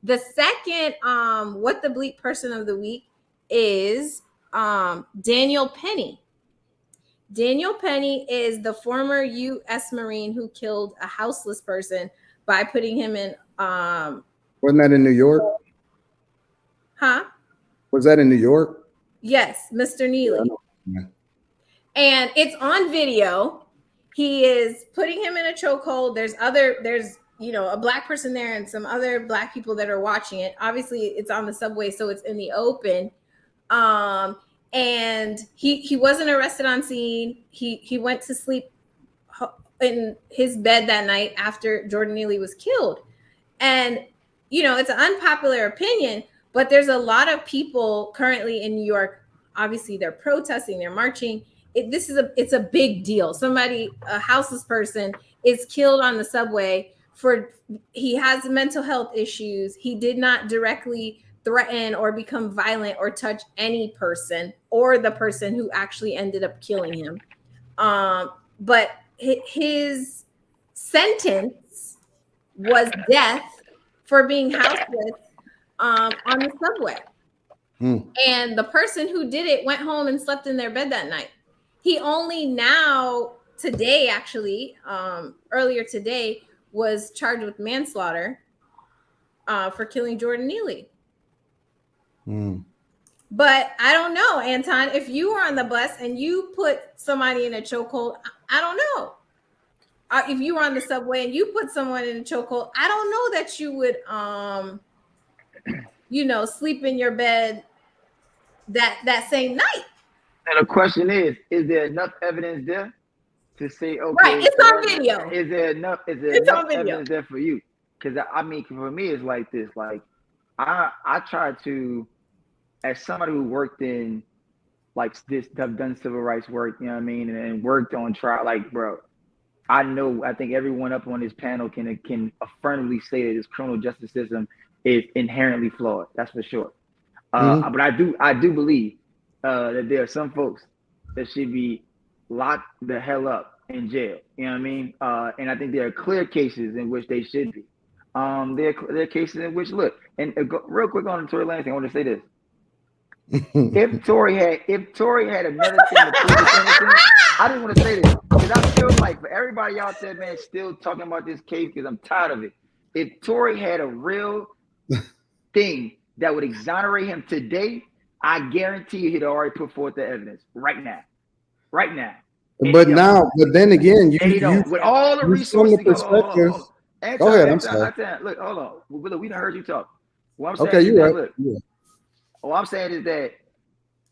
The second what the bleep person of the week is Daniel Penny. Daniel Penny is the former U.S. Marine who killed a houseless person by putting him in. Wasn't that in New York? Huh? Was that in New York? Yes, Mr. Neely. Yeah. And it's on video. He is putting him in a chokehold. There's a black person there and some other black people that are watching it. Obviously, it's on the subway, so it's in the open. And he wasn't arrested on scene. He went to sleep in his bed that night after Jordan Neely was killed. And it's an unpopular opinion, but there's a lot of people currently in New York. Obviously, they're protesting, they're marching. It's a big deal. A houseless person, is killed on the subway he has mental health issues. He did not directly threaten or become violent or touch any person or the person who actually ended up killing him. But his sentence was death for being houseless on the subway. And the person who did it went home and slept in their bed that night. He only now, today actually, earlier today, was charged with manslaughter for killing Jordan Neely. But I don't know, Anton, if you were on the bus and you put somebody in a chokehold, I don't know. If you were on the subway and you put someone in a chokehold, I don't know that you would, sleep in your bed that same night. And the question is there enough evidence there to say, okay, right? It's on video. Is there enough evidence there for you? Because for me, it's like this. Like, I try to, as somebody who worked in like this, have done civil rights work, you know what I mean, and worked on trial, like, bro, I think everyone up on this panel can affirmatively say that this criminal justice system is inherently flawed. That's for sure. But I do believe that there are some folks that should be locked the hell up in jail. You know what I mean? And I think there are clear cases in which they should be. There are cases in which, look, and real quick on the Tory Lanez thing, I want to say this. If Tory had another thing to prove his innocence, I just want to say this because I feel like for everybody out there, man, still talking about this case because I'm tired of it. If Tory had a real thing that would exonerate him today, I guarantee you he'd already put forth the evidence right now. But then again, with all the resources. Go ahead. I'm sorry. Look, hold on. Look, we done heard you talk. What I'm saying okay, you're right. All I'm saying is that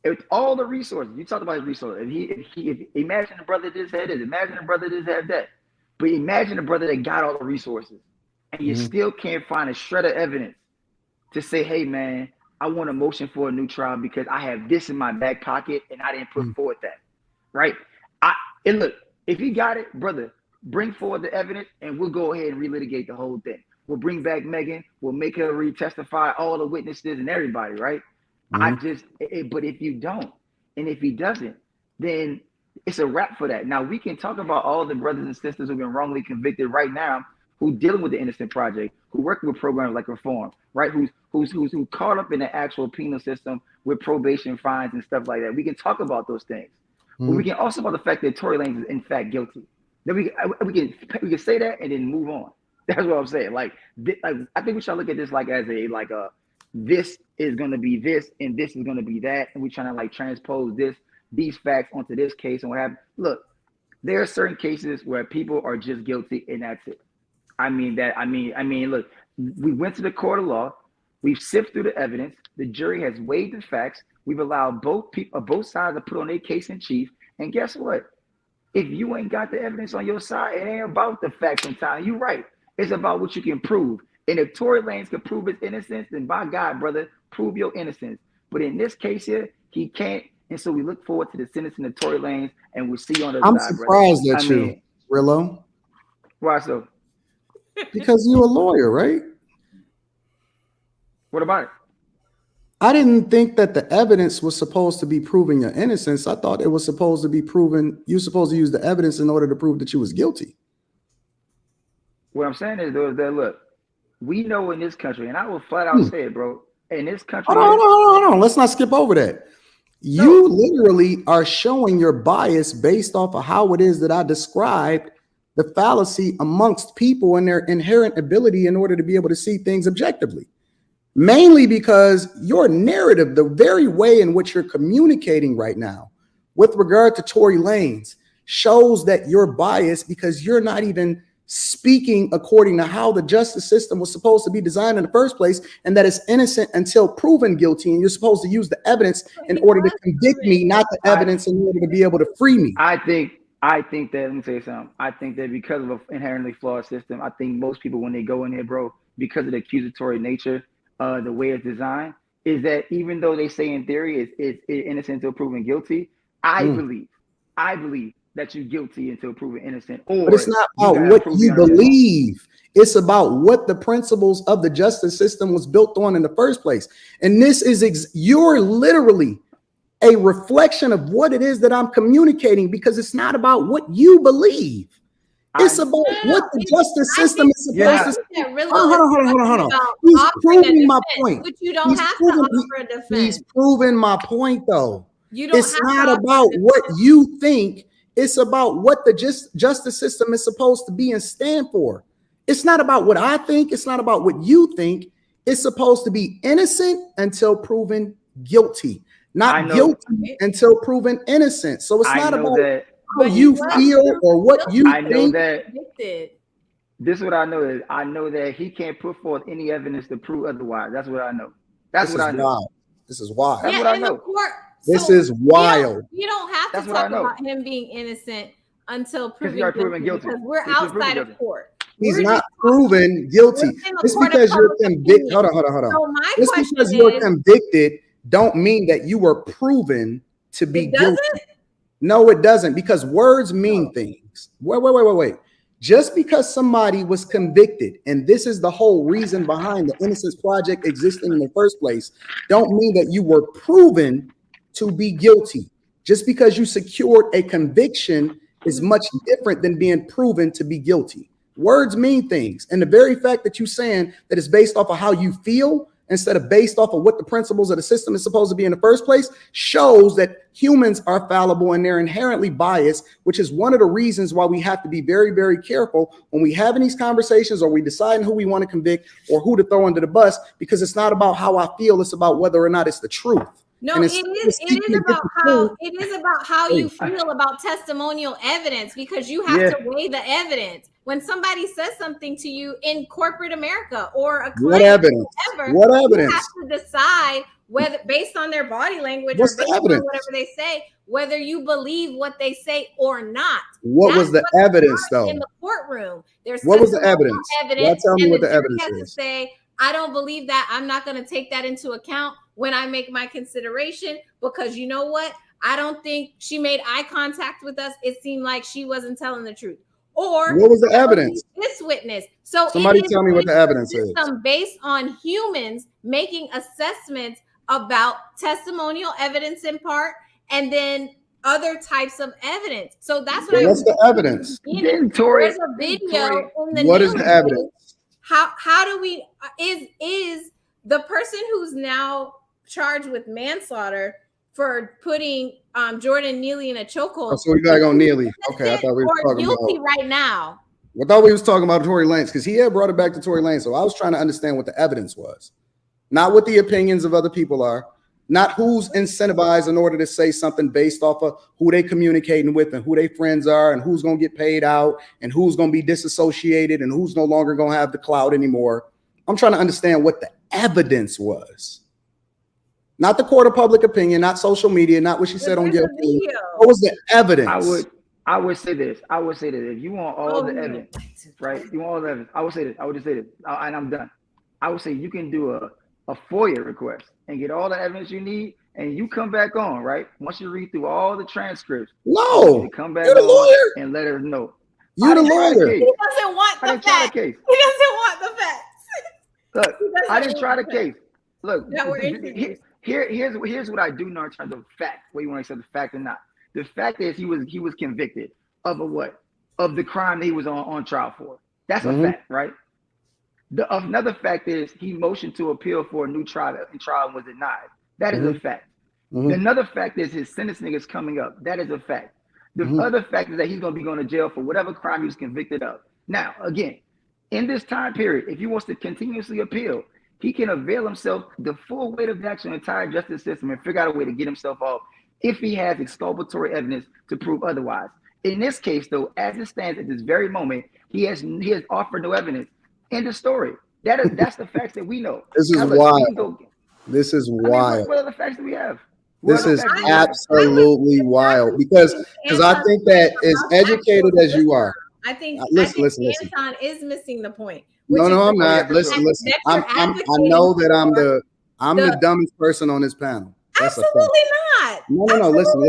with all the resources, you talked about his resources. If imagine the brother just had this, imagine the brother just had that. But imagine the brother that got all the resources and you still can't find a shred of evidence to say, hey, man, I want a motion for a new trial because I have this in my back pocket and I didn't put forward that. Right? And look, if you got it, brother, bring forward the evidence and we'll go ahead and relitigate the whole thing. We'll bring back Megan. We'll make her retestify all the witnesses and everybody, right? But if you don't, and if he doesn't, then it's a wrap for that. Now, we can talk about all the brothers and sisters who've been wrongly convicted right now, who dealing with the Innocent Project, who working with programs like Reform, right? Who caught up in the actual penal system with probation fines and stuff like that. We can talk about those things. But we can also talk about the fact that Tory Lanez is in fact guilty. Then we can say that and then move on. That's what I'm saying. Like I think we should look at this like as a this is going to be this and this is going to be that, and we're trying to like transpose these facts onto this case and what happened. Look, there are certain cases where people are just guilty and that's it. I mean, look, we went to the court of law, we've sifted through the evidence, the jury has weighed the facts, we've allowed both sides to put on their case in chief, and guess what? If you ain't got the evidence on your side, it ain't about the facts and time. You're right. It's about what you can prove. And if Tory Lanez can prove his innocence, then by God, brother, prove your innocence. But in this case here, he can't. And so we look forward to the sentencing of Tory Lanez, and we'll see you on the I'm side, surprised at you, Rillo. Why so? Because you're a lawyer, right? What about it? I didn't think that the evidence was supposed to be proving your innocence. I thought it was supposed to be proven. You're supposed to use the evidence in order to prove that you was guilty. What I'm saying is, though, is that look, we know in this country, and I will flat out say it, bro. In this country, Hold on. Let's not skip over that. You literally are showing your bias based off of how it is that I described the fallacy amongst people and their inherent ability in order to be able to see things objectively. Mainly because your narrative, the very way in which you're communicating right now with regard to Tory Lanez, shows that you're biased because you're not even speaking according to how the justice system was supposed to be designed in the first place, and that it's innocent until proven guilty. And you're supposed to use the evidence in order to convict me, not the evidence in order to be able to free me. I think that, let me tell you something. I think that because of an inherently flawed system, I think most people, when they go in there, bro, because of the accusatory nature, the way it's designed, is that even though they say in theory it's innocent until proven guilty, I believe that you're guilty until proven innocent. Or but it's not about what you believe. It's about what the principles of the justice system was built on in the first place. And this is you're literally a reflection of what it is that I'm communicating, because it's not about what you believe. It's about what the justice system is supposed to. Hold on. He's proving my point. But you don't have to offer a defense. He's proving my point, though. It's not about what you think. It's about what the justice system is supposed to be and stand for. It's not about what I think. It's not about what you think. It's supposed to be innocent until proven guilty, not guilty until proven innocent. So it's not about how you feel or what you think. I know that. This is what I know is I know that he can't put forth any evidence to prove otherwise. That's what I know. That's what I know. This is wild. That's what I know. This is wild. You don't have to talk about him being innocent until proven guilty. Because we're outside of court. He's not proven guilty. Just because you're convicted. Hold on. So my just because you're convicted don't mean that you were proven to be guilty. No, it doesn't, because words mean things. Wait. Just because somebody was convicted, and this is the whole reason behind the Innocence Project existing in the first place, don't mean that you were proven to be guilty. Just because you secured a conviction is much different than being proven to be guilty. Words mean things. And the very fact that you're saying that it's based off of how you feel instead of based off of what the principles of the system is supposed to be in the first place shows that humans are fallible and they're inherently biased, which is one of the reasons why we have to be very, very careful when we having these conversations or we decide who we want to convict or who to throw under the bus, because it's not about how I feel. It's about whether or not it's the truth. No, it is about how you feel about testimonial evidence, because you have to weigh the evidence. When somebody says something to you in corporate America or a claim, what evidence? You have to decide whether, based on their body language, what's or based the evidence? on whatever they say, whether you believe what they say or not. What was the evidence, though? In the courtroom, what was the evidence? Tell me what the evidence is. Say, I don't believe that. I'm not going to take that into account when I make my consideration, because you know what? I don't think she made eye contact with us. It seemed like she wasn't telling the truth. Or what was the evidence? This witness. So somebody tell me what the evidence is. Based on humans making assessments about testimonial evidence in part, and then other types of evidence. So that's what what's the evidence? Tory, there's a video in the what is the evidence? How do we is the person who's now charged with manslaughter for putting Jordan Neely in a chokehold? Oh, so we got on Neely. Okay, I thought we were talking guilty about right now. I thought we was talking about Tory Lanez, because he had brought it back to Tory Lanez. So I was trying to understand what the evidence was, not what the opinions of other people are, not who's incentivized in order to say something based off of who they communicating with and who their friends are and who's going to get paid out and who's going to be disassociated and who's no longer going to have the clout anymore. I'm trying to understand what the evidence was. Not the court of public opinion, not social media, not what she said on your video. What was the evidence? I would say this. If you want all the evidence, right? You want all the evidence. I would just say this, and I'm done. I would say you can do a FOIA request and get all the evidence you need, and you come back on, right? Once you read through all the transcripts, you come back you're the lawyer and let us know. You're the lawyer. He doesn't want the facts. He doesn't want the facts. Look, I didn't try the case. Look, here's what I do know in terms of fact. Whether you want to accept the fact or not. The fact is he was convicted of a what? Of the crime that he was on trial for. That's a fact, right? Another fact is he motioned to appeal for a new trial, and trial was denied. That is a fact. Another fact is his sentencing is coming up. That is a fact. The other fact is that he's going to be going to jail for whatever crime he was convicted of. Now, again, in this time period, if he wants to continuously appeal, he can avail himself the full weight of the actual entire justice system and figure out a way to get himself off if he has exculpatory evidence to prove otherwise. In this case, though, as it stands at this very moment, he has offered no evidence. End of story. That's the facts that we know. This is wild. This is wild. What other facts do we have? This is absolutely wild because I think that as educated as you are, I think listen. Anton is missing the point. No, I'm not. Listen. I know that I'm the dumbest person on this panel. That's absolutely not. No. Listen.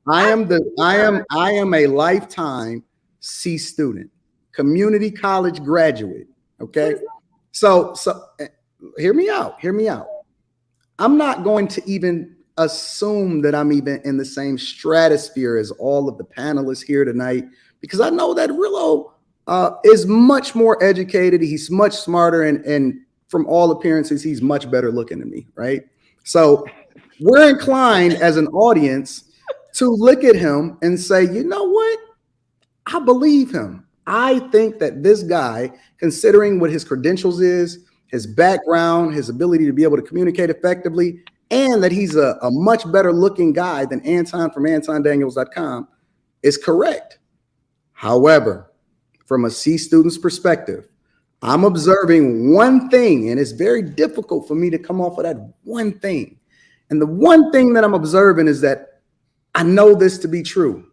I am a lifetime C student, community college graduate. Okay, so hear me out. I'm not going to even assume that I'm even in the same stratosphere as all of the panelists here tonight, because I know that Rillo is much more educated. He's much smarter, and from all appearances, he's much better looking than me, right? So we're inclined as an audience to look at him and say, you know what? I believe him. I think that this guy, considering what his credentials is, his background, his ability to be able to communicate effectively, and that he's a much better looking guy than Anton from AntonDaniels.com, is correct. However, from a C student's perspective, I'm observing one thing, and it's very difficult for me to come off of that one thing. And the one thing that I'm observing is that I know this to be true,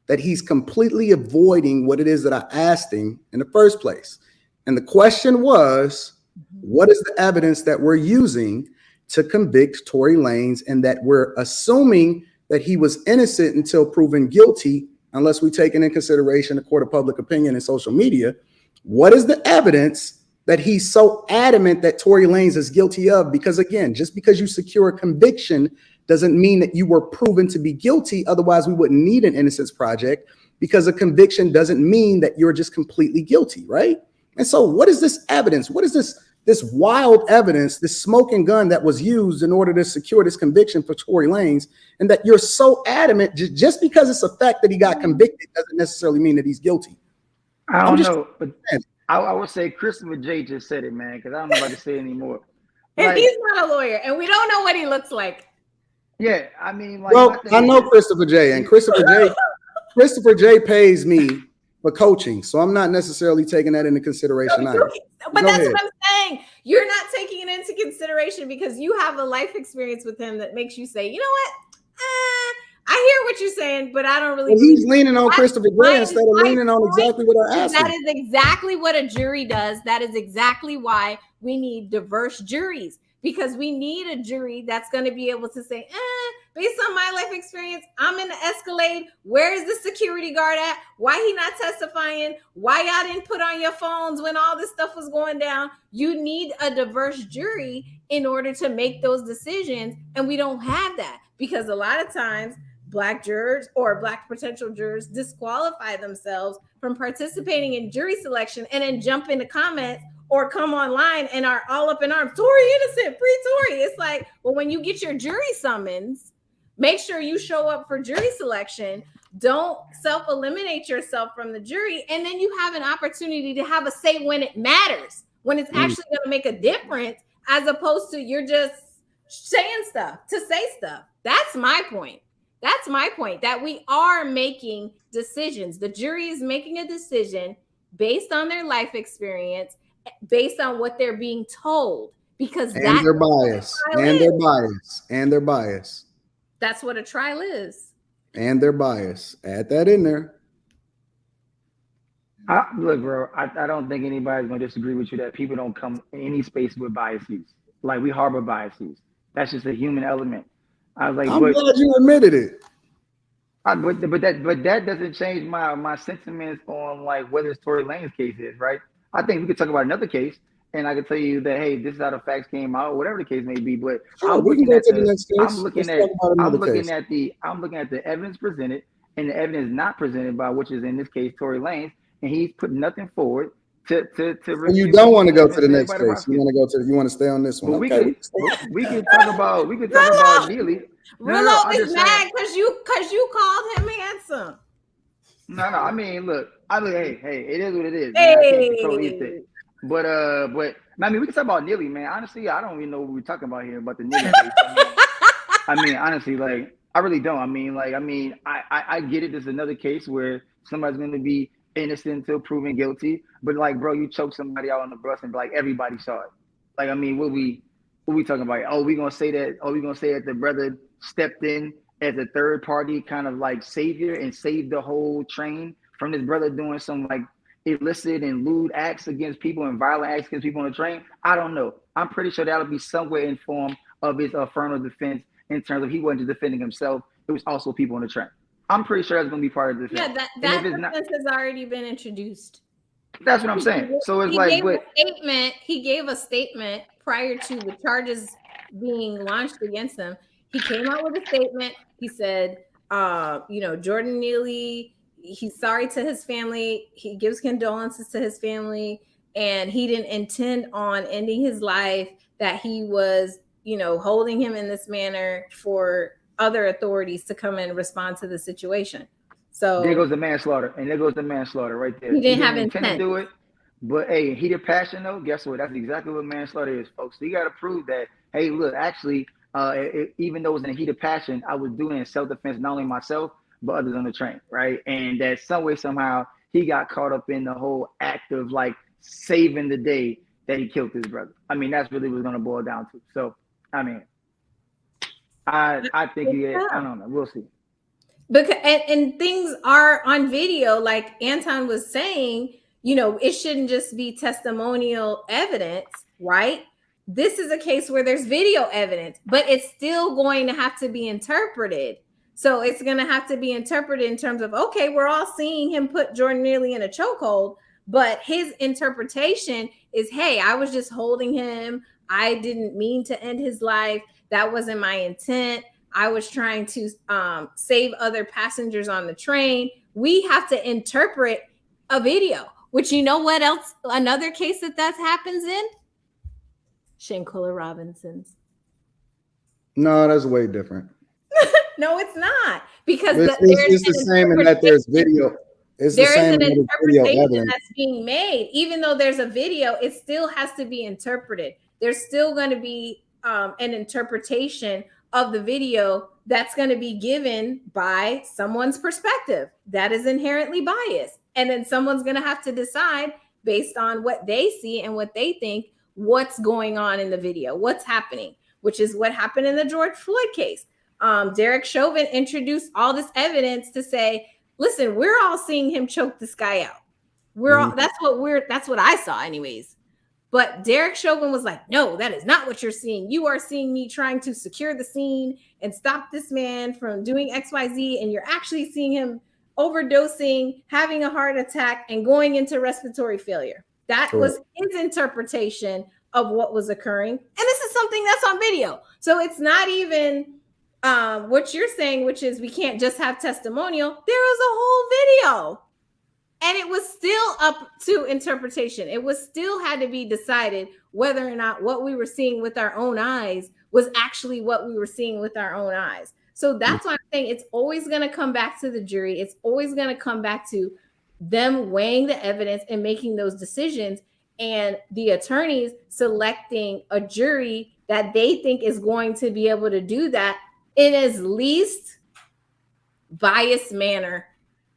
that he's completely avoiding what it is that I asked him in the first place. And the question was, what is the evidence that we're using to convict Tory Lanez, and that we're assuming that he was innocent until proven guilty, unless we take into consideration the court of public opinion and social media? What is the evidence that he's so adamant that Tory Lanez is guilty of? Because again, just because you secure a conviction doesn't mean that you were proven to be guilty. Otherwise, we wouldn't need an Innocence Project, because a conviction doesn't mean that you're just completely guilty, right? And so what is this evidence? What is this wild evidence, this smoking gun that was used in order to secure this conviction for Tory Lanez, and that you're so adamant just because it's a fact that he got convicted doesn't necessarily mean that he's guilty? I don't know, but I would say Christopher J just said it, man, because I don't know if I can say it anymore. And he's not a lawyer, and we don't know what he looks like. Yeah, I mean, well, I know Christopher J, and Christopher J pays me for coaching, so I'm not necessarily taking that into consideration. But that's what I'm saying. You're not taking it into consideration because you have a life experience with him that makes you say, you know what? I hear what you're saying, but I don't really. Well, he's leaning on Christopher J instead of leaning on exactly what I asked. That is exactly what a jury does. That is exactly why we need diverse juries, because we need a jury that's going to be able to say, based on my life experience, I'm in the Escalade. Where is the security guard at? Why he not testifying? Why y'all didn't put on your phones when all this stuff was going down? You need a diverse jury in order to make those decisions. And we don't have that, because a lot of times Black jurors or Black potential jurors disqualify themselves from participating in jury selection and then jump in the comments or come online and are all up in arms. Tory innocent, free Tory. It's like, well, when you get your jury summons, make sure you show up for jury selection. Don't self-eliminate yourself from the jury. And then you have an opportunity to have a say when it matters, when it's actually going to make a difference, as opposed to you're just saying stuff to say stuff. That's my point. That's my point, that we are making decisions. The jury is making a decision based on their life experience, based on what they're being told, because that's their bias, and their bias. That's what a trial is. And their bias. Add that in there. Look, bro, I don't think anybody's going to disagree with you that people don't come in any space with biases. Like, we harbor biases. That's just a human element. I was like, I'm glad you admitted it. But that doesn't change my sentiments on like whether it's Tory Lanez case is, right? I think we could talk about another case, and I could tell you that, hey, this is how the facts came out, whatever the case may be. But sure, I'm looking at the evidence presented and the evidence not presented by, which is in this case Tory Lanez, and he's put nothing forward So you don't want to go to the next everybody case. You want to go to. You want to stay on this one. But Okay. we could talk about Neely. Rulo is mad because you called him handsome. No. I mean, look. Hey, it is what it is. Hey. Man. I can't control anything. But I mean, we can talk about Neely, man. Honestly, I don't even know what we're talking about here about the Neely case. I mean, honestly, like, I really don't. I mean, I get it. There's another case where somebody's going to be innocent until proven guilty. But like, bro, you choke somebody out on the bus and like everybody saw it. Like, I mean, what we talking about? Oh, we gonna say that? Oh, we gonna say that the brother stepped in as a third party kind of like savior and saved the whole train from this brother doing some like illicit and lewd acts against people and violent acts against people on the train? I don't know. I'm pretty sure that'll be somewhere in form of his affirmative defense in terms of he wasn't just defending himself. It was also people on the train. I'm pretty sure that's going to be part of the defense. Yeah, that defense has already been introduced. That's what I'm saying. So it's he gave a statement prior to the charges being launched against him. He came out with a statement. He said, Jordan Neely, he's sorry to his family. He gives condolences to his family, and he didn't intend on ending his life, that he was, holding him in this manner for other authorities to come and respond to the situation. So there goes the manslaughter, and there goes the manslaughter right there. He didn't have intent to do it, but hey, heated passion though. Guess what? That's exactly what manslaughter is, folks. So you got to prove that. Hey, look, actually, even though it was in a heat of passion, I was doing it in self-defense, not only myself but others on the train, right? And that some way somehow he got caught up in the whole act of like saving the day that he killed his brother. I mean, that's really what it's going to boil down to. So, I mean, I think I don't know. We'll see. Because and things are on video, like Anton was saying, it shouldn't just be testimonial evidence, right? This is a case where there's video evidence, but it's still going to have to be interpreted. So it's going to have to be interpreted in terms of, okay, we're all seeing him put Jordan Neely in a chokehold, but his interpretation is, hey, I was just holding him. I didn't mean to end his life. That wasn't my intent. I was trying to save other passengers on the train. We have to interpret a video, which what else? Another case that happens in? Shankola Robinson's. No, that's way different. No, it's not. Because it's the same in that there's video. It's the same an interpretation that's being made. Even though there's a video, it still has to be interpreted. There's still going to be an interpretation of the video that's going to be given by someone's perspective that is inherently biased. And then someone's going to have to decide based on what they see and what they think, what's going on in the video, what's happening, which is what happened in the George Floyd case. Derek Chauvin introduced all this evidence to say, listen, we're all seeing him choke this guy out. That's what I saw anyways. But Derek Chauvin was like, no, that is not what you're seeing. You are seeing me trying to secure the scene and stop this man from doing XYZ. And you're actually seeing him overdosing, having a heart attack, and going into respiratory failure. That was his interpretation of what was occurring. And this is something that's on video. So it's not even what you're saying, which is we can't just have testimonial. There was a whole video. And it was still up to interpretation. It was still had to be decided whether or not what we were seeing with our own eyes was actually what we were seeing with our own eyes. So that's why I'm saying it's always going to come back to the jury. It's always going to come back to them weighing the evidence and making those decisions, and the attorneys selecting a jury that they think is going to be able to do that in as least biased manner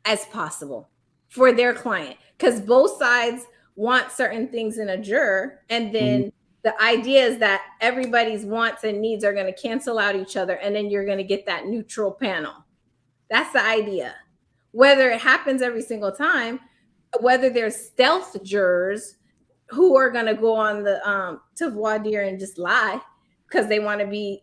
as possible for their client, because both sides want certain things in a juror, and then the idea is that everybody's wants and needs are going to cancel out each other, and then you're going to get that neutral panel. That's the idea. Whether it happens every single time, whether there's stealth jurors who are going to go on the to voir dire and just lie because they want to be,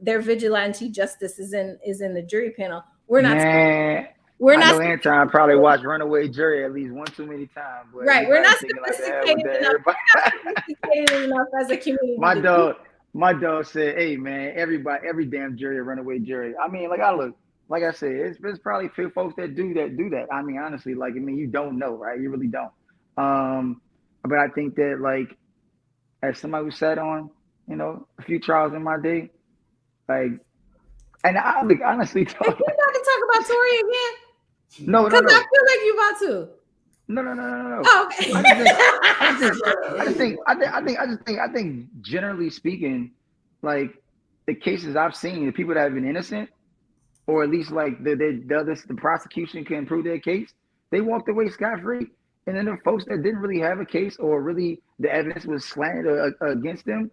their vigilante justice is in the jury panel. We're not. I know Anton probably watched Runaway Jury at least one too many times. Right, we're not sophisticated enough as a community. My dog said, "Hey man, every damn jury a Runaway Jury." I mean, like I said, it's probably few folks that do that. I mean, honestly, you don't know, right? You really don't. But I think that, like, as somebody who sat on, a few trials in my day, like, and I like, honestly If you about to talk about Tory again, no, because I feel like you about to. No. Oh, okay. I think generally speaking, like, the cases I've seen, the people that have been innocent, or at least like the prosecution can prove their case, they walked away scot-free. And then the folks that didn't really have a case, or really the evidence was slanted against them,